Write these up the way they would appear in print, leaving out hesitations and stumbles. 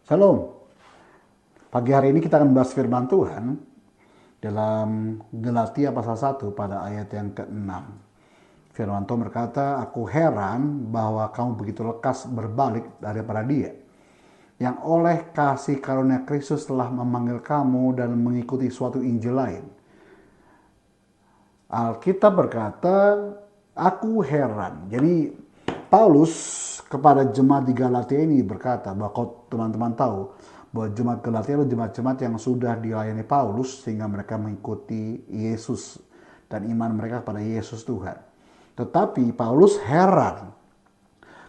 Shalom. Pagi hari ini kita akan bahas firman Tuhan dalam Galatia pasal 1 pada ayat yang ke-6. Firman Tuhan berkata, "Aku heran bahwa kamu begitu lekas berbalik daripada Dia, yang oleh kasih karunia Kristus telah memanggil kamu dan mengikuti suatu Injil lain." Alkitab berkata, "Aku heran." Jadi Paulus kepada jemaat di Galatia ini berkata bahwa kalau teman-teman tahu bahwa jemaat Galatia adalah jemaat-jemaat yang sudah dilayani Paulus sehingga mereka mengikuti Yesus dan iman mereka kepada Yesus Tuhan. Tetapi Paulus heran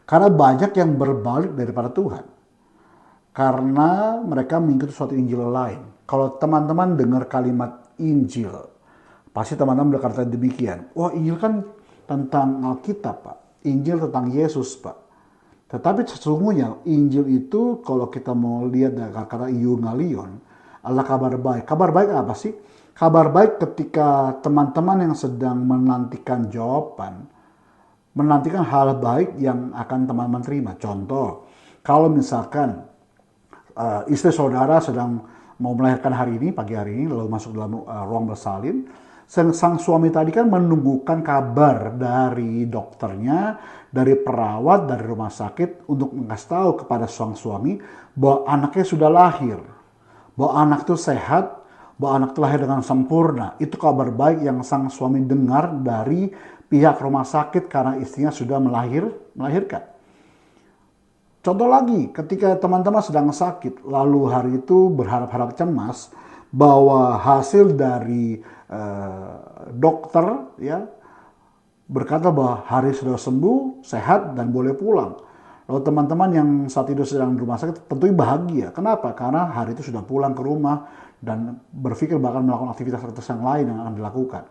karena banyak yang berbalik daripada Tuhan karena mereka mengikuti suatu Injil lain. Kalau teman-teman dengar kalimat Injil, pasti teman-teman berkata demikian. Wah, Injil kan tentang Alkitab, Pak. Injil tentang Yesus, Pak. Tetapi sesungguhnya Injil itu kalau kita mau lihat dari kata Evangelion adalah kabar baik. Kabar baik apa sih? Kabar baik ketika teman-teman yang sedang menantikan jawaban, menantikan hal baik yang akan teman-teman terima. Contoh, kalau misalkan istri saudara sedang mau melahirkan hari ini, pagi hari ini, lalu masuk dalam ruang bersalin, sang suami tadi kan menunggukan kabar dari dokternya, dari perawat, dari rumah sakit untuk mengasih tahu kepada sang suami bahwa anaknya sudah lahir, bahwa anak itu sehat, bahwa anak itu lahir dengan sempurna. Itu kabar baik yang sang suami dengar dari pihak rumah sakit karena istrinya sudah melahirkan. Contoh lagi, ketika teman-teman sedang sakit, lalu hari itu berharap-harap cemas bahwa hasil dari dokter ya berkata bahwa hari sudah sembuh, sehat dan boleh pulang. Lalu teman-teman yang saat itu sedang di rumah sakit tentunya bahagia. Kenapa? Karena hari itu sudah pulang ke rumah dan berpikir bahkan melakukan aktivitas-aktivitas yang lain yang akan dilakukan.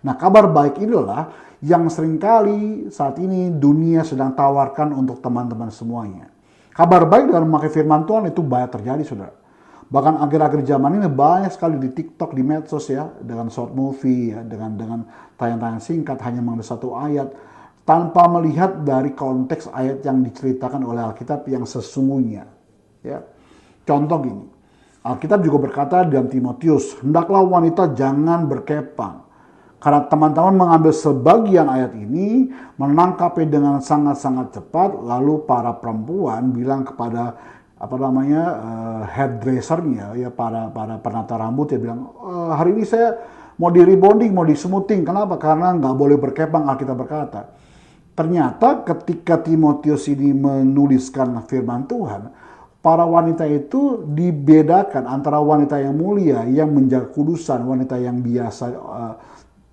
Nah, kabar baik inilah yang seringkali saat ini dunia sedang tawarkan untuk teman-teman semuanya. Kabar baik dengan memakai firman Tuhan itu banyak terjadi, saudara. Bahkan akhir-akhir zaman ini banyak sekali di TikTok, di medsos ya, dengan short movie ya, dengan tayang-tayang singkat hanya mengambil satu ayat tanpa melihat dari konteks ayat yang diceritakan oleh Alkitab yang sesungguhnya. Ya. Contoh gini, Alkitab juga berkata dalam Timotius, "Hendaklah wanita jangan berkepang." Karena teman-teman mengambil sebagian ayat ini, menangkapnya dengan sangat-sangat cepat, lalu para perempuan bilang kepada hairdressernya ya, para penata rambut ya bilang, hari ini saya mau di rebonding, mau di smoothing. Kenapa? Karena nggak boleh berkepang, Alkitab berkata. Ternyata ketika Timotius ini menuliskan firman Tuhan, para wanita itu dibedakan antara wanita yang mulia yang menjaga kudusan, wanita yang biasa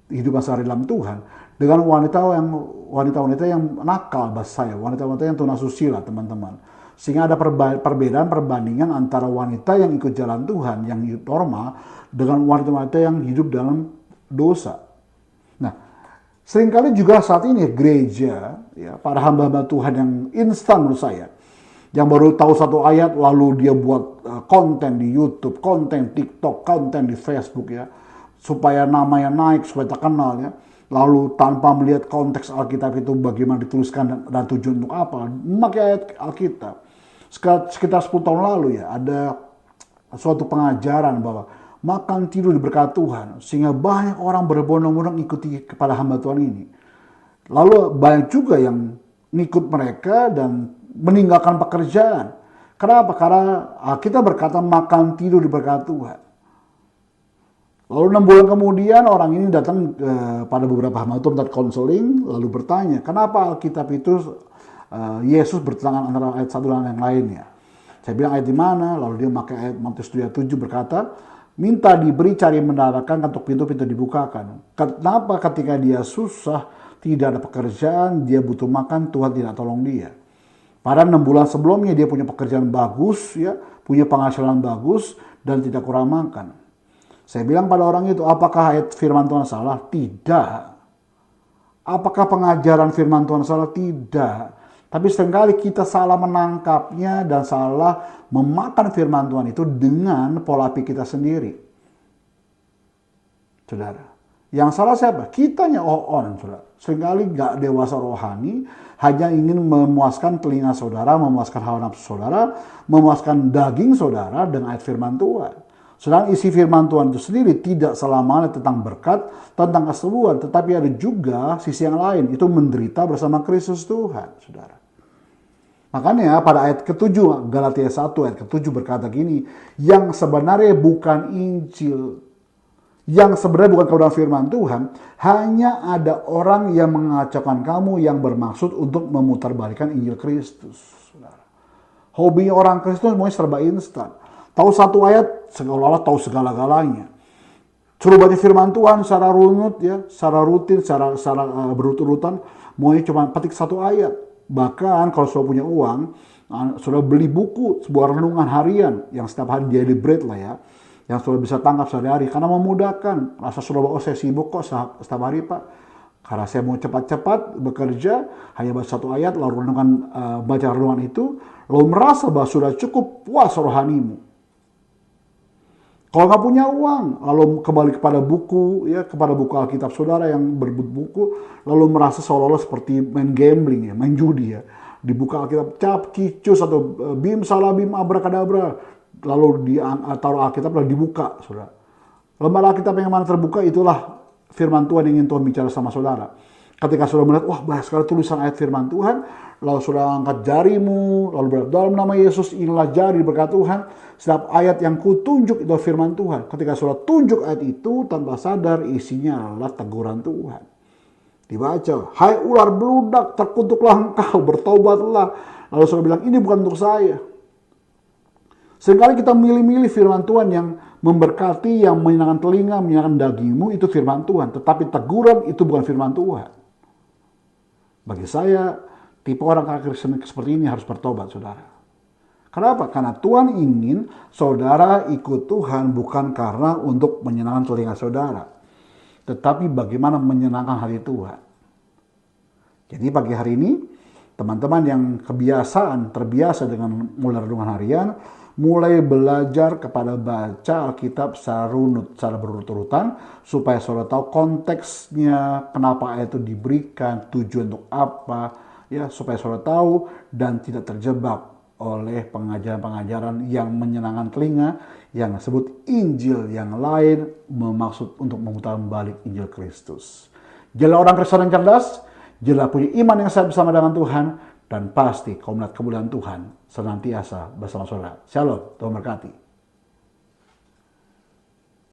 hidup sehari dalam Tuhan, dengan wanita-wanita yang nakal, bahasa saya, wanita-wanita yang tunasusila, teman-teman. Sehingga ada perbedaan, perbandingan antara wanita yang ikut jalan Tuhan, yang hidup normal, dengan wanita-wanita yang hidup dalam dosa. Nah, seringkali juga saat ini gereja, ya, para hamba-hamba Tuhan yang instan menurut saya, yang baru tahu satu ayat lalu dia buat konten di YouTube, konten TikTok, konten di Facebook ya, supaya namanya naik, supaya terkenal ya. Lalu tanpa melihat konteks Alkitab itu bagaimana dituliskan dan tujuan untuk apa, memakai ayat Alkitab. Sekitar 10 tahun lalu ya, ada suatu pengajaran bahwa makan tidur diberkati Tuhan, sehingga banyak orang berbondong-bondong ikuti kepada hamba Tuhan ini. Lalu banyak juga yang ngikut mereka dan meninggalkan pekerjaan. Kenapa? Karena kita berkata makan tidur diberkati Tuhan. Lalu 6 bulan kemudian orang ini datang pada beberapa hamba Tuhan tempat konseling, lalu bertanya, kenapa Alkitab itu Yesus bertentangan antara ayat satu dan yang lainnya. Saya bilang ayat di mana? Lalu dia memakai ayat Matius 7 berkata, minta diberi, cari mendapatkan, ketuk pintu dibukakan. Kenapa ketika dia susah, tidak ada pekerjaan, dia butuh makan, Tuhan tidak tolong dia. Pada 6 bulan sebelumnya dia punya pekerjaan bagus, ya, punya penghasilan bagus dan tidak kurang makan. Saya bilang pada orang itu, apakah ayat firman Tuhan salah? Tidak. Apakah pengajaran firman Tuhan salah? Tidak. Tapi seringkali kita salah menangkapnya dan salah memakan firman Tuhan itu dengan pola pikir kita sendiri. Saudara, Yang salah siapa? Kitanya on, saudara. Seringkali gak dewasa rohani, hanya ingin memuaskan telinga saudara, memuaskan hawa nafsu saudara, memuaskan daging saudara dengan ayat firman Tuhan. Sedangkan isi firman Tuhan itu sendiri tidak selamanya tentang berkat, tentang kesembuhan, tetapi ada juga sisi yang lain, itu menderita bersama Kristus Tuhan, saudara. Makanya pada ayat ke-7, Galatia 1 ayat ke-7 berkata gini, yang sebenarnya bukan Injil, yang sebenarnya bukan kebenaran firman Tuhan, hanya ada orang yang mengacaukan kamu yang bermaksud untuk memutarbalikkan Injil Kristus. Hobi orang Kristen semuanya serba instan. Tahu satu ayat, seolah-olah tahu segala-galanya. Suruh baca firman Tuhan secara runut, ya, secara rutin, secara berurut-urutan, maunya cuma petik satu ayat. Bahkan kalau sudah punya uang, sudah beli buku, sebuah renungan harian, yang setiap hari daily bread lah ya, yang sudah bisa tangkap sehari-hari, karena memudahkan. Rasa sudah saya sibuk kok setiap hari Pak, karena saya mau cepat-cepat bekerja, hanya baca satu ayat, lalu baca renungan itu, lalu merasa bahwa sudah cukup puas rohanimu. Kalau nggak punya uang, lalu kembali kepada buku, ya, kepada buku Alkitab saudara yang buku, lalu merasa seolah-olah seperti main gambling, ya, main judi ya. Dibuka Alkitab, cap, kicus, atau bim, salah bim, abrakadabra, lalu taruh Alkitab, lalu dibuka, saudara. Lembar Alkitab yang mana terbuka, itulah firman Tuhan yang ingin Tuhan bicara sama saudara. Ketika saudara melihat, wah banyak sekali tulisan ayat firman Tuhan, lalu saudara angkat jarimu, lalu berkata, dalam nama Yesus inilah jari berkat Tuhan. Setiap ayat yang kutunjuk itu firman Tuhan. Ketika saudara tunjuk ayat itu, tanpa sadar isinya adalah teguran Tuhan. Dibaca, hai ular beludak, terkutuklah engkau, bertobatlah. Lalu saudara bilang, ini bukan untuk saya. Seringkali kita milih-milih firman Tuhan yang memberkati, yang menyenangkan telinga, menyenangkan dagingmu, itu firman Tuhan. Tetapi teguran itu bukan firman Tuhan. Bagi saya, tipe orang Kristen seperti ini harus bertobat, saudara. Kenapa? Karena Tuhan ingin saudara ikut Tuhan bukan karena untuk menyenangkan telinga saudara, tetapi bagaimana menyenangkan hati Tuhan. Jadi pagi hari ini, teman-teman yang terbiasa dengan mulai renungan harian, mulai belajar kepada baca Alkitab secara runut, secara berurut-urutan, supaya saudara tahu konteksnya, kenapa ayat itu diberikan, tujuan untuk apa, ya, supaya saudara tahu dan tidak terjebak oleh pengajaran-pengajaran yang menyenangkan telinga, yang disebut Injil yang lain, bermaksud untuk memutar balik Injil Kristus. Jadilah orang Kristen yang cerdas, jadilah punya iman yang sehat bersama dengan Tuhan, dan pasti kau melihat kemuliaan Tuhan senantiasa bersama saudara. Shalom, Tuhan berkati.